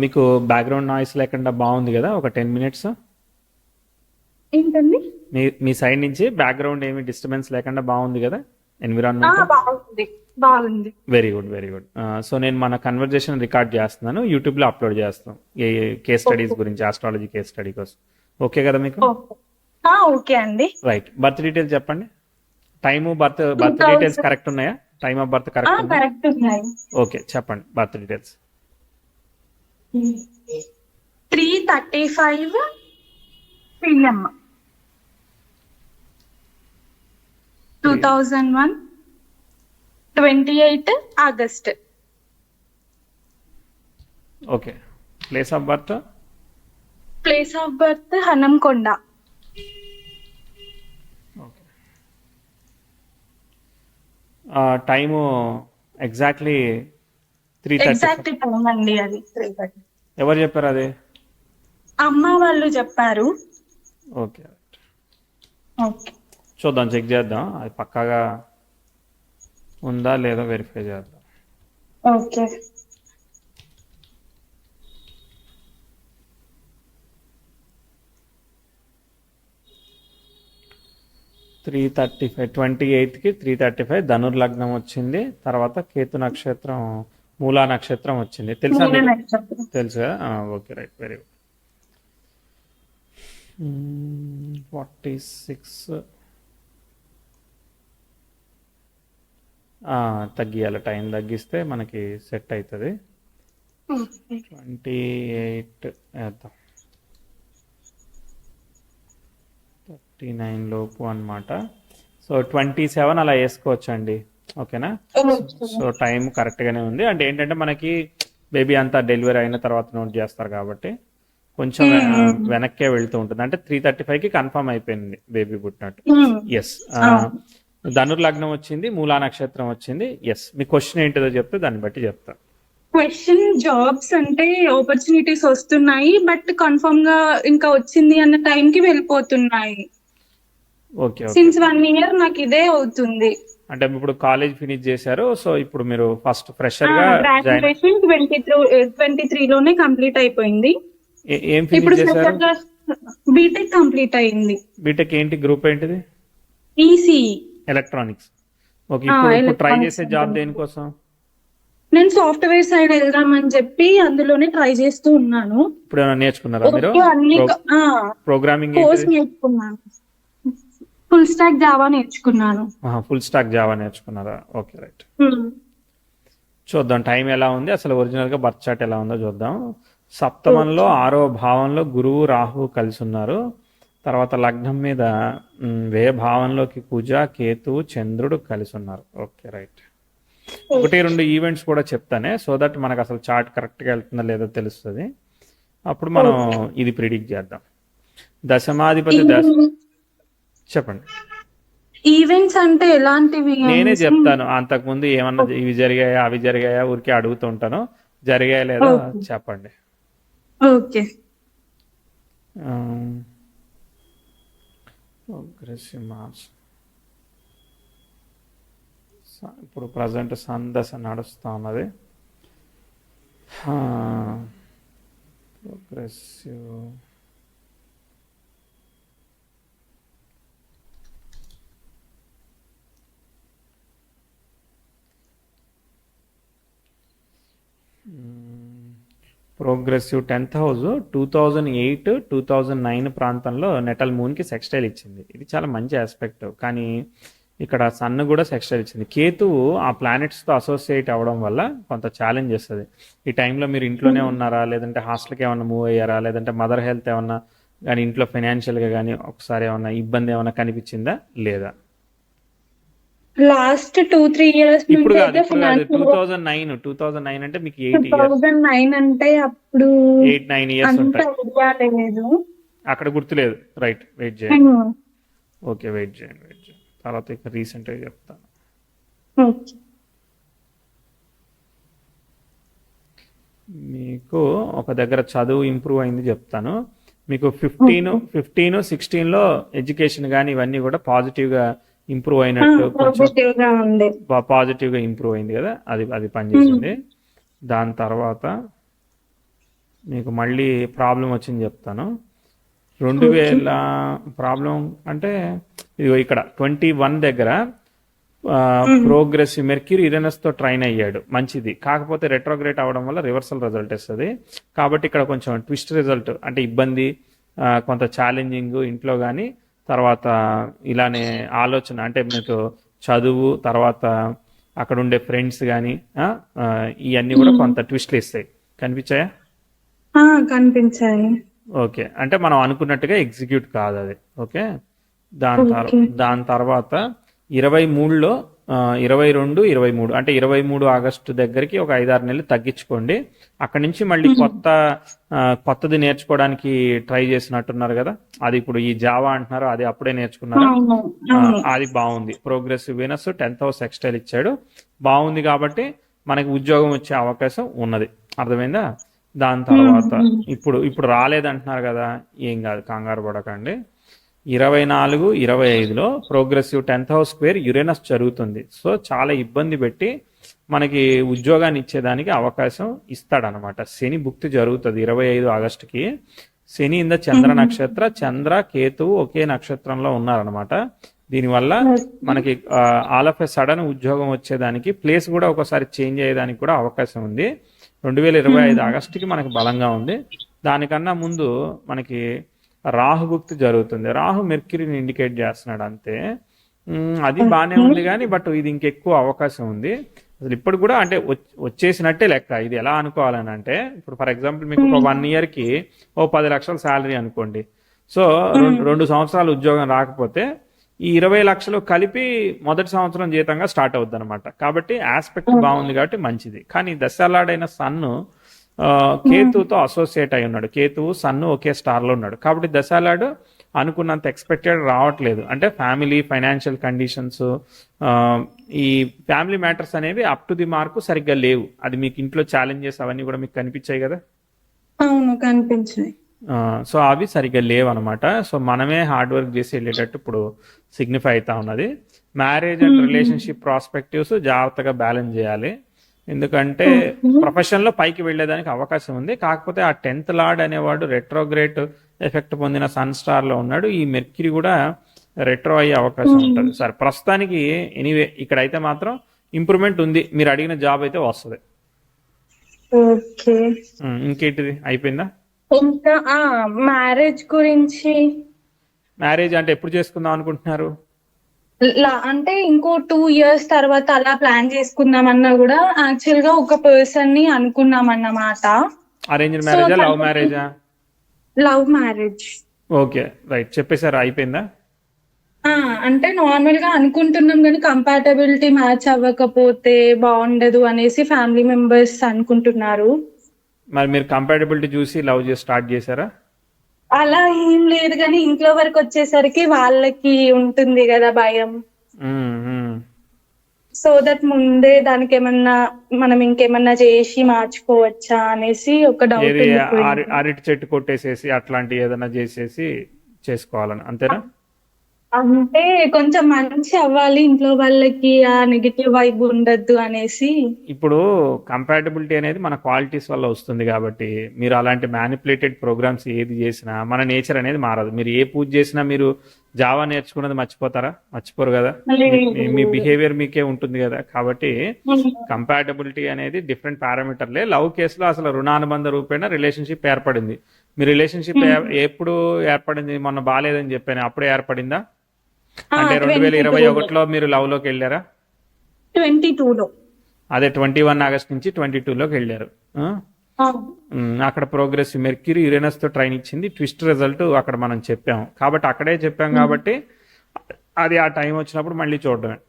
మీకు background noise లేకుండా బాగుంది కదా, ఒక 10 minutes. ఏంటండి? మీ సైడ్ నుంచి బ్యాక్గ్రౌండ్ ఏమి డిస్టర్బెన్స్ లేకుండా బాగుంది కదా ఎన్విరాన్మెంట్? బాగుంది. బాగుంది. Very good, very good. So నేను మన కన్వర్జేషన్ రికార్డ్ చేస్తున్నాను, యూట్యూబ్లో అప్లోడ్ చేస్తాం. ఏ కేస్ స్టడీస్ ఓకే. గురించి, ఆస్ట్రాలజీ కేస్ స్టడీ కోసం. ఓకే కదా మీకు? ఓకే. ఓకే అండి. రైట్. బర్త్ డీటెయిల్స్ చెప్పండి. Time, birth two birth details thousand correct ఉన్నాయా? టైమ్ ఆఫ్ బర్త్ కరెక్ట్ ఉందా? కరెక్ట్ ఉన్నాయి. ఓకే, చెప్పండి birth details. 3:35 PM, 2001, 28 August. Okay. Place of birth? Place of birth Hanamkonda. Okay. Time exactly 3:30. Exact time అండి అది 3:30. ఎవరు చెప్పారు అది? అమ్మ వాళ్ళు చెప్పారు. Okay, okay. చూద్దాం, చెక్ చేద్దాం అది పక్కాగా ఉందా లేదా వెరిఫై చేద్దాం. ఓకే. 3:35, 28కి 3:35 ధనుర్లగ్నం వచ్చింది. తర్వాత కేతు నక్షత్రం, మూలా నక్షత్రం వచ్చింది. తెలుసా మూల మీకు? నక్షత్రం. తెలుసు కదా. Okay, right, very good. 46 తగ్గియాలి, టైం తగ్గిస్తే మనకి సెట్ అవుతుంది. 28 వేద్దాం, 39 లోపు అనమాట. సో 27 అలా వేసుకోవచ్చు అండి. ఓకేనా? సో టైం కరెక్ట్గానే ఉంది. అంటే ఏంటంటే మనకి బేబీ అంతా డెలివరీ అయిన తర్వాత నోట్ చేస్తారు కాబట్టి కొంచెం వెనక్కే వెళ్తూ ఉంటుంది. అంటే 3:35కి కన్ఫర్మ్ అయిపోయింది బేబీ పుట్టినట్టు. ఎస్. ధనుర్లగ్నం వచ్చింది, మూలా నక్షత్రం వచ్చింది. ఎస్. మీ క్వశ్చన్ ఏంటిదో చెప్తే దాన్ని బట్టి చెప్తా. క్వశ్చన్, జాబ్స్ అంటే ఆపర్చునిటీస్ వస్తున్నాయి బట్ కన్ఫర్మ్ గా ఇంకా వచ్చింది అన్న టైం కి వెళ్ళిపోతున్నాయి. Okay, okay. సిన్స్ 1 year నాకు ఇదే అవుతుంది. అంటే ఇప్పుడు కాలేజ్ ఫినిష్ చేశారు, సో ఇప్పుడు మీరు ఫస్ట్ ఫ్రెషర్ గా జాయిన్. గ్రాడ్యుయేషన్ 23 లోనే కంప్లీట్ అయిపోయింది. ఏం ఇప్పుడు ఫినిష్ చేశారు? బీటెక్ కంప్లీట్ అయింది. బీటెక్ ఏంటి, గ్రూప్ ఏంటిది? ఈసీఈ. ఎలక్ట్రానిక్స్. ఓకే. ఇప్పుడు ట్రై చేసే జాబ్ ఎలక్ట్రానిక్స్. దేనికోసం? నేను సాఫ్ట్వేర్ సైడ్ వెళ్దామని చెప్పి అందులోనే ట్రై చేస్తూ ఉన్నాను. ఇప్పుడు ఏమైనా నేర్చుకున్నారా మీరు? ఓకే, అన్ని ప్రోగ్రామింగ్ కోర్స్ ఏంటిది? నేర్చుకున్నాను. ఫుల్ స్టాక్ జావా నేర్చుకున్నాను. ఫుల్ స్టాక్ జావా నేర్చుకున్నారా? Okay, right. Hmm. చూద్దాం టైం ఎలా ఉంది, అసలు ఒరిజినల్ గా బర్త్ చార్ట్ ఎలా ఉందో చూద్దాం. సప్తమంలో 6వ భావంలో గురువు రాహు కలిసి ఉన్నారు. తర్వాత లగ్నం మీద వ్యయ భావంలోకి కుజ, కేతు, చంద్రుడు కలిసి ఉన్నారు. Okay, right. 1-2 ఈవెంట్స్ కూడా చెప్తానే, సో దట్ మనకు అసలు చార్ట్ కరెక్ట్గా వెళ్తుందా లేదో తెలుస్తుంది. అప్పుడు మనం ఇది ప్రిడిక్ట్ చేద్దాం. దశమాధిపతి చెప్పండి. ఈవెంట్స్ అంటే ఎలాంటివి? నేనే చెప్తాను, అంతకుముందు ఏమన్నా ఇవి జరిగాయా అవి జరిగాయా ఊరికే అడుగుతూ ఉంటాను. జరిగాయా లేదా చెప్పండి. ఓకే. ప్రోగ్రెసివ్ మార్స్. ఇప్పుడు ప్రజెంట్ సందశ నడుస్తూ ఉన్నది. ప్రోగ్రెసివ్ ప్రోగ్రెసివ్ 10th హౌస్ 2008, 2009 ప్రాంతంలో నెటల్ మూన్కి సెక్స్టైల్ ఇచ్చింది. ఇది చాలా మంచి ఆస్పెక్ట్. కానీ ఇక్కడ సన్ కూడా సెక్స్టైల్ ఇచ్చింది. కేతువు ఆ ప్లానెట్స్తో అసోసియేట్ అవ్వడం వల్ల కొంత ఛాలెంజ్ వస్తుంది. ఈ టైంలో మీరు ఇంట్లోనే ఉన్నారా, లేదంటే హాస్టల్కి ఏమన్నా మూవ్ అయ్యారా, లేదంటే మదర్ హెల్త్ ఏమన్నా కానీ ఇంట్లో ఫైనాన్షియల్గా కానీ ఒకసారి ఏమన్నా ఇబ్బంది ఏమన్నా కనిపించిందా లేదా? లాస్ట్ 2-3 years ఇప్పుడు కాదు, 2009 అంటే మీకు 8 years. 2009 అంటే అప్పుడు 8-9 years అంత ఉంటాయి. ఐడియా లేదు. అక్కడ గుర్తులేదు. రైట్, వెయిట్ చేయండి. ఓకే, వెయిట్ చేయండి. తర్వాత ఇక రీసెంట్గా చెప్తాను. మీకు ఒక దగ్గర చదువు ఇంప్రూవ్ అయింది చెప్తాను. మీకు 15, 16లో ఎడ్యుకేషన్ కానీ ఇవన్నీ కూడా పాజిటివ్గా ఇంప్రూవ్ అయినట్టు, కొంచెం పాజిటివ్గా ఇంప్రూవ్ అయింది కదా, అది పనిచేసింది. దాని తర్వాత మీకు మళ్ళీ ప్రాబ్లం వచ్చింది చెప్తాను. 2000 ప్రాబ్లం అంటే ఇదిగో ఇక్కడ 21 దగ్గర ప్రోగ్రెసివ్ మెర్క్యూరీ యురేనస్తో ట్రైన్ అయ్యాడు, మంచిది. కాకపోతే రెట్రోగ్రేట్ అవడం వల్ల రివర్సల్ రిజల్ట్ ఇస్తుంది. కాబట్టి ఇక్కడ కొంచెం ట్విస్ట్ రిజల్ట్ అంటే ఇబ్బంది, కొంత ఛాలెంజింగ్ ఇంట్లో కానీ, తర్వాత ఇలానే ఆలోచన అంటే మీకు చదువు, తర్వాత అక్కడ ఉండే ఫ్రెండ్స్ కానీ ఇవన్నీ కూడా కొంత ట్విస్ట్లు ఇస్తాయి. కనిపించాయా? కనిపించాయి. ఓకే, అంటే మనం అనుకున్నట్టుగా ఎగ్జిక్యూట్ కాదు అది. ఓకే, దాని తర్వాత 23లో 22, 23 అంటే 23 ఆగస్టు దగ్గరికి ఒక 5-6 నెలలు తగ్గించుకోండి. అక్కడి నుంచి మళ్ళీ కొత్తది నేర్చుకోవడానికి ట్రై చేసినట్టున్నారు కదా, అది ఇప్పుడు ఈ జావా అంటున్నారు, అది అప్పుడే నేర్చుకున్నారు. అది బాగుంది. ప్రోగ్రెసివ్ వీనస్ 10th హౌస్ ఎక్స్టైల్ ఇచ్చాడు, బాగుంది. కాబట్టి మనకి ఉద్యోగం వచ్చే అవకాశం ఉన్నది. అర్థమైందా? దాని తర్వాత ఇప్పుడు రాలేదంటున్నారు కదా, ఏం కాదు, కంగారు పడకండి. 24, 25లో progressive 10th house square Uranus జరుగుతుంది. సో చాలా ఇబ్బంది పెట్టి మనకి ఉద్యోగాన్ని ఇచ్చేదానికి అవకాశం ఇస్తాడనమాట. శని భుక్తి జరుగుతుంది 25 ఆగస్టుకి. శని ఇంద చంద్ర నక్షత్ర, చంద్ర కేతువు ఒకే నక్షత్రంలో ఉన్నారనమాట. దీనివల్ల మనకి ఆల్ ఆఫ్ ఎ సడన్ ఉద్యోగం వచ్చేదానికి, ప్లేస్ కూడా ఒకసారి చేంజ్ అయ్యేదానికి కూడా అవకాశం ఉంది. 2025 ఆగస్టుకి మనకి బలంగా ఉంది. దానికన్నా ముందు మనకి రాహుభుక్తి జరుగుతుంది. రాహు మెర్క్యూరీని ఇండికేట్ చేస్తున్నాడు అంతే. అది బాగానే ఉంది కానీ బట్ ఇది ఇంకెక్కువ అవకాశం ఉంది. అసలు ఇప్పుడు కూడా అంటే వచ్చేసినట్టే లెక్క. ఇది ఎలా అనుకోవాలని అంటే, ఇప్పుడు ఫర్ ఎగ్జాంపుల్ మీకు ఒక 1 ఇయర్కి 10 లక్షల శాలరీ అనుకోండి. సో 2 సంవత్సరాలు ఉద్యోగం రాకపోతే ఈ 20 లక్షలు కలిపి మొదటి సంవత్సరం జీతంగా స్టార్ట్ అవుద్ది అనమాట. కాబట్టి ఆస్పెక్ట్ బాగుంది కాబట్టి మంచిది. కానీ దశాలాడైన సన్ను కేతువుతో అసోసియేట్ అయి ఉన్నాడు. కేతువు సన్ను ఒకే స్టార్లో ఉన్నాడు. కాబట్టి దశాలాడు అనుకున్నంత ఎక్స్పెక్టెడ్ రావట్లేదు. అంటే ఫ్యామిలీ ఫైనాన్షియల్ కండిషన్స్, ఈ ఫ్యామిలీ మ్యాటర్స్ అనేవి అప్ టు ది మార్కు సరిగ్గా లేవు. అది మీకు ఇంట్లో ఛాలెంజెస్ అవన్నీ కూడా మీకు కనిపించాయి కదా. అవును, కనిపించాయి. సో అవి సరిగ్గా లేవు అనమాట. సో మనమే హార్డ్ వర్క్ చేసి వెళ్ళేటట్టు ఇప్పుడు సిగ్నిఫై అవుతా ఉన్నది. మ్యారేజ్ అండ్ రిలేషన్షిప్ ప్రాస్పెక్టివ్స్ జాగ్రత్తగా బ్యాలెన్స్ చేయాలి. ఎందుకంటే ప్రొఫెషన్లో పైకి వెళ్ళేదానికి అవకాశం ఉంది. కాకపోతే ఆ 10th లార్డ్ అనేవాడు రెట్రోగ్రేట్ ఎఫెక్ట్ పొందిన సన్ స్టార్లో ఉన్నాడు. ఈ మెర్క్యూరీ కూడా రెట్రో అయ్యే అవకాశం ఉంటుంది. సరే, ప్రస్తుతానికి ఎనీవే ఇక్కడైతే మాత్రం ఇంప్రూవ్మెంట్ ఉంది. మీరు అడిగిన జాబ్ అయితే వస్తుంది. ఇంకేంటిది అయిపోయిందా? ఇంకా మ్యారేజ్ గురించి. మ్యారేజ్ అంటే ఎప్పుడు చేసుకుందాం అనుకుంటున్నారు? అంటే ఇంకో 2 years తర్వాత అలా ప్లాన్ చేసుకుందామన్నా కూడా యాక్చువల్ గా ఒక పర్సన్ ని అనుకున్నాం అన్నమాట. అరేంజ్డ్ మ్యారేజా, లవ్ మ్యారేజా? Love marriage. Okay, right. చెప్పేసారా, అయిపోయిందా? అంటే నార్మల్ గా అనుకుంటున్నాం కానీ కంపాటబిలిటీ మ్యాచ్ అవ్వకపోతే బాగుండదు అనేసి ఫ్యామిలీ మెంబర్స్ అనుకుంటున్నారు. మరి మీరు కంపాటబిలిటీ చూసి లవ్ చేసి స్టార్ట్ చేశారా? అలా ఏం లేదు కానీ ఇంట్లో వరకు వచ్చేసరికి వాళ్ళకి ఉంటుంది కదా భయం. సో దట్ ముందే దానికి ఏమన్నా మనం ఇంకేమన్నా చేసి మార్చుకోవచ్చా అనేసి ఒక డౌట్. అరటి చెట్టు కొట్టేసేసి అట్లాంటి ఏదైనా చేసేసి చేసుకోవాలని అంతేనా? అంటే కొంచెం మంచి అవ్వాలి, ఇంట్లో వాళ్ళకి ఆ నెగిటివ్ వైబ్ ఉండద్దు అనేసి. ఇప్పుడు కంపాటబిలిటీ అనేది మన క్వాలిటీస్ వల్ల వస్తుంది. కాబట్టి మీరు అలాంటి మ్యానిపులేటెడ్ ప్రోగ్రామ్స్ ఏది చేసినా మన నేచర్ అనేది మారదు. మీరు ఏ పూజ చేసినా మీరు జావా నేర్చుకున్నది మర్చిపోతారా? మర్చిపోరు కదా. మీ బిహేవియర్ మీకే ఉంటుంది కదా. కాబట్టి కంపాటబిలిటీ అనేది డిఫరెంట్ పారామీటర్లే. లవ్ కేసులో అసలు రుణానుబంధ రూపేణ రిలేషన్షిప్ ఏర్పడింది. మీ రిలేషన్షిప్ ఎప్పుడు ఏర్పడింది? మొన్న బాగాలేదని చెప్పాను, అప్పుడే ఏర్పడిందా? అంటే 2021లో మీరు లవ్ లోకి వెళ్ళారా? 22లో. అదే 21 ఆగస్ట్ నుంచి 22లోకి వెళ్ళారు. అక్కడ ప్రోగ్రెసివ్ మెర్క్యూరీ యురేనస్ తో ట్రైన్ ఇచ్చింది. ట్విస్ట్ రిజల్ట్ అక్కడ మనం చెప్పాం కాబట్టి అక్కడే చెప్పాం కాబట్టి అది ఆ టైం వచ్చినప్పుడు మళ్ళీ చూడడమే.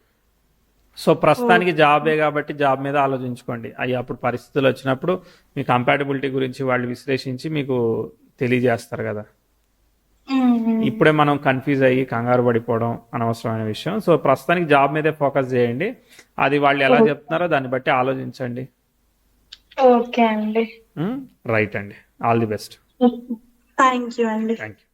సో ప్రస్తుతానికి జాబే కాబట్టి జాబ్ మీద ఆలోచించుకోండి. అప్పుడు పరిస్థితులు వచ్చినప్పుడు మీ కంపాటబిలిటీ గురించి వాళ్ళు విశ్లేషించి మీకు తెలియజేస్తారు కదా. ఇప్పుడే మనం కన్ఫ్యూజ్ అయ్యి కంగారు పడిపోవడం అనవసరమైన విషయం. సో ప్రస్తుతానికి జాబ్ మీదే ఫోకస్ చేయండి. అది వాళ్ళు ఎలా చెప్తున్నారో దాన్ని బట్టి ఆలోచించండి. ఓకే అండి. రైట్ అండి. All the best. Thank you అండి. Thank you.